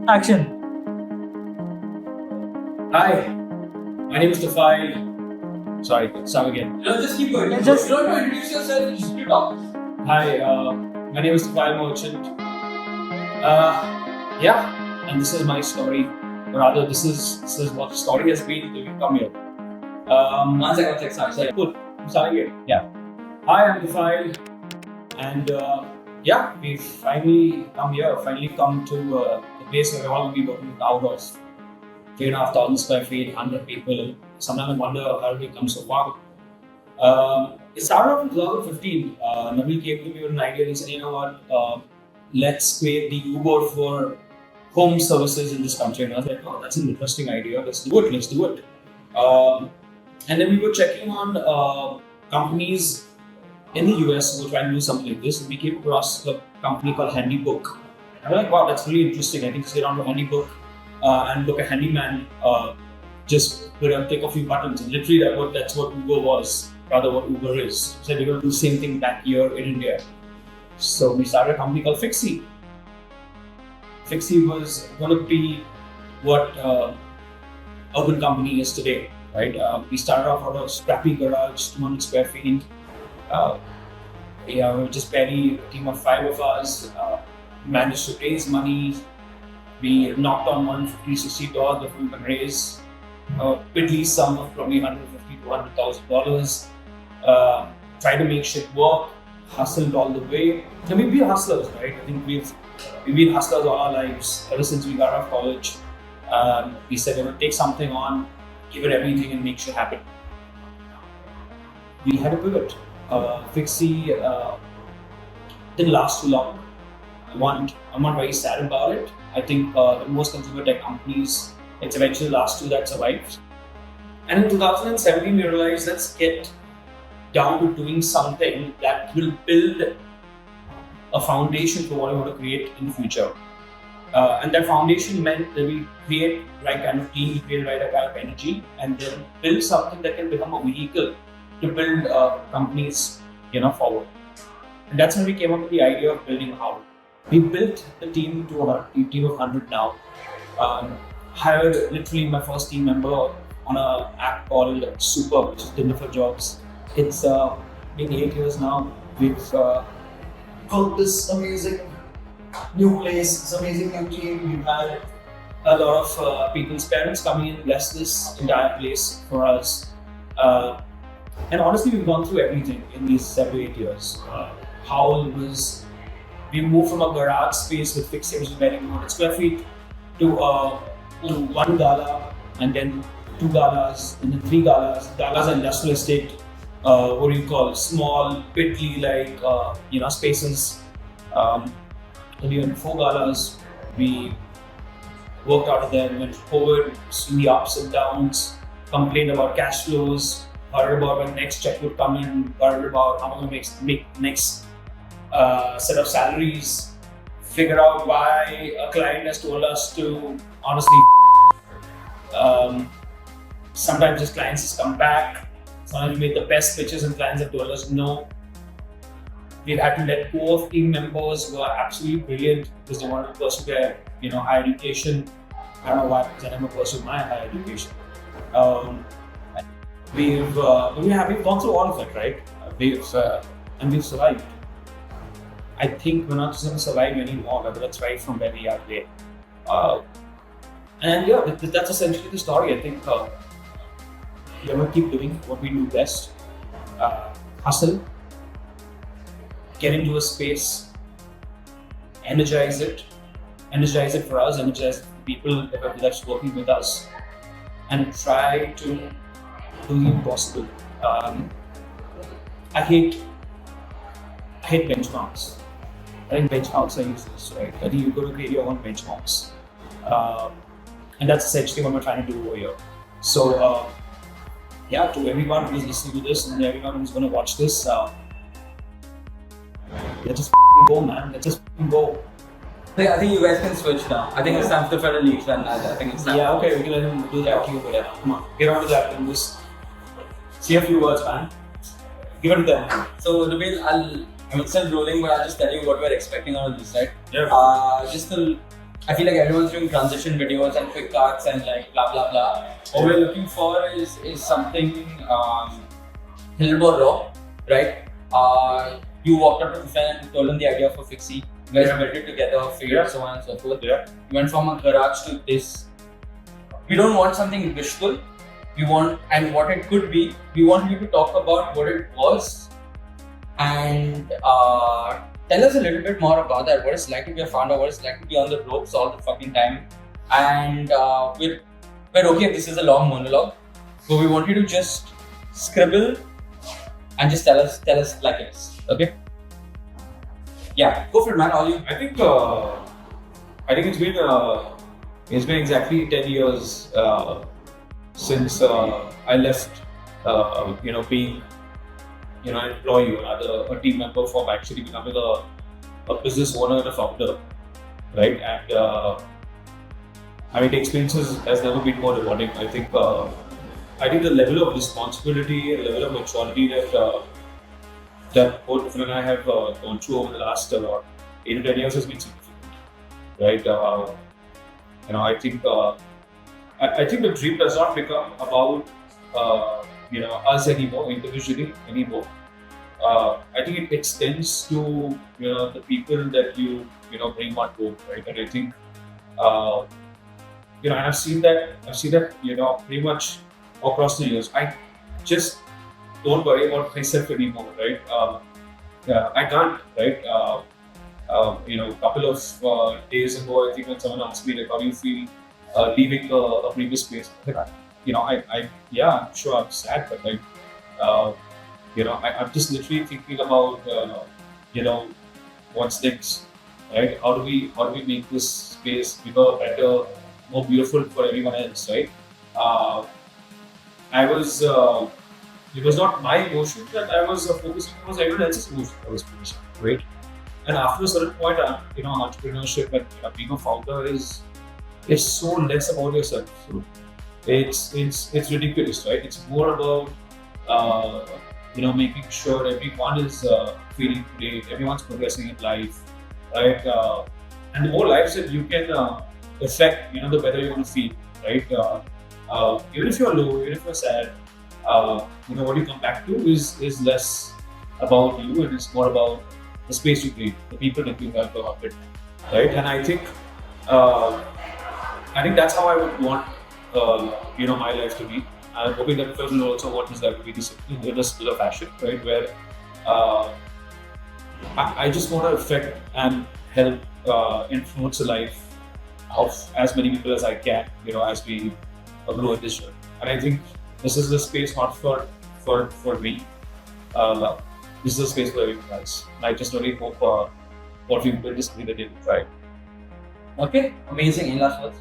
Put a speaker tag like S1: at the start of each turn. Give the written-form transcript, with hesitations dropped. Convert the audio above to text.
S1: Action.
S2: Hi, my name is Tafai. Sorry, start again.
S3: No, just keep going.
S1: Just-
S3: You don't have to introduce yourself, just keep talking.
S2: Hi, my name is Tafai Merchant. Yeah, and this is my story. Or rather, this is what the story has been till we come here.
S3: One second, sorry.
S2: Cool. I'm starting it. Yeah. Hi, I'm Tafai, and we've finally come here. Finally come to the place where we're all going to be working outdoors. 3,500 square feet, 100 people. Sometimes I wonder how did we come so far. It started off in 2015. Nabil came to me with an idea and he said, you know what, let's create the Uber for home services in this country. And I was like, oh, that's an interesting idea. Let's do it. And then we were checking on companies in the US who were trying to do something like this. And we came across a company called Handybook. And I'm like, wow, that's really interesting. I think sit down to Handybook and look at Handyman. Just click a few buttons, and literally that's what Uber was, rather what Uber is. So we're going to do the same thing back here in India. So we started a company called Fixie. Fixie was going to be what Urban Company is today, right? We started off out of a scrappy garage, 200 square feet. We were just barely a team of 5 of us. Managed to raise money. We knocked on 150, $60 before we could raise a piddly sum of probably $150,000 to $100,000. Try to make shit work, hustled all the way. And we've been hustlers, right? I think we've been hustlers all our lives, ever since we got out of college. We said we're going to take something on, give it everything, and make shit happen. We had a pivot. Fixie didn't last too long. I'm not very sad about it. I think the most consumer tech companies, it's eventually the last two that survived. And in 2017, we realized let's get down to doing something that will build a foundation for what we want to create in the future. And that foundation meant that we create the right kind of team, we create the right kind of energy, and then build something that can become a vehicle to build companies, forward. And that's when we came up with the idea of building HOWL. We built the team to a team of 100 now. Hired literally my first team member on an app called Super, which is Dinner for Jobs. It's been 8 years now. We've built this amazing new place, this amazing new team. We've had a lot of people's parents coming in, bless this entire place for us. And honestly, we've gone through everything in these 7-8 years. HOWL was, we moved from a garage space with Fixie, which is very 200 square feet, to one gala, and then 2 galas, and then 3 galas. Galas are industrial estate, what do you call, small, piddly spaces. We went 4 galas. We worked out of there. We went to COVID, seen the ups and downs, complained about cash flows, worried about when next check would come in, worried about how I'm going to make next set of salaries, figure out why a client has told us to honestly sometimes just clients just come back. Sometimes we made the best pitches and clients have told us no. We've had to let go of team members who are absolutely brilliant because they wanted to pursue their higher education. I don't know why, because I never pursued my higher education. We've gone through all of it, right? We've survived. I think we're not just going to survive anymore, but let's thrive from where we are today. That's essentially the story. I think we're going to keep doing what we do best. Hustle, get into a space, energize it for us, energize the people that's working with us, and try to do the impossible. I hate benchmarks. I think benchmarks are useless, right? I think you've got to create your own benchmarks. And that's essentially what we're trying to do over here. So, to everyone who's listening to this and everyone who's going to watch this, let's just go, man. Let's just go.
S3: I think you guys can switch now. I think it's time to try to leave then. I think it's time.
S2: Yeah, okay, we can let him do that. Come on, get on to that and just say a few words, man. Give it to them.
S3: So, Nabil, it's still rolling, but I'll just tell you what we're expecting out of this, right?
S2: Yeah.
S3: Just to I feel like everyone's doing transition videos and quick cuts and like blah blah blah. What we're looking for is something a little more raw, right? You walked up to the fan and told them the idea for Fixie. You guys built it together, figured so on and so forth.
S2: Yeah.
S3: You went from a garage to this. We don't want something visual. We want, and what it could be, we want you to talk about what it was and tell us a little bit more about that. What it's like to be a founder, what it's like to be on the ropes all the fucking time. And we're okay if this is a long monologue, but we want you to just scribble and just tell us like it is. Okay? Yeah, go for it, man. All you.
S2: I think it's been exactly 10 years since I left being an employee or rather a team member from actually becoming a business owner and a founder, right? And the experience has never been more rewarding. I think the level of responsibility and level of maturity that both Phil and I have gone through over the last 8 to 10 years has been significant, right? I think the dream does not become about us anymore, individually anymore. I think it extends to the people that you bring on board, right? And I think and I've seen that pretty much across the years. I just don't worry about myself anymore, right? I can't, right? A couple of days ago, I think when someone asked me like, how do you feel leaving a previous place? I'm sure I'm sad, but like, I'm just literally thinking about, what's next, right? How do we make this space bigger, better, more beautiful for everyone else, right? It was not my emotion that I was focusing on, it was everyone else's emotion I was focusing on, right? And after a certain point, entrepreneurship and being a founder is so less about yourself. So it's ridiculous, right? It's more about making sure everyone is feeling great, everyone's progressing in life, right? And the more lives that you can affect, the better you're going to feel, right? Even if you're low, even if you're sad, what you come back to is less about you and it's more about the space you create, the people that you have around it, right? And I think that's how I would want my life to be. I'm hoping that Phil will also want his life to be in a similar fashion, right? Where I just want to affect and help influence the life of as many people as I can, as we grow in this journey. And I think this is the space not for me. This is a space for everyone else. And I just really hope what we build is something that they will try.
S3: Okay, amazing. Any last words?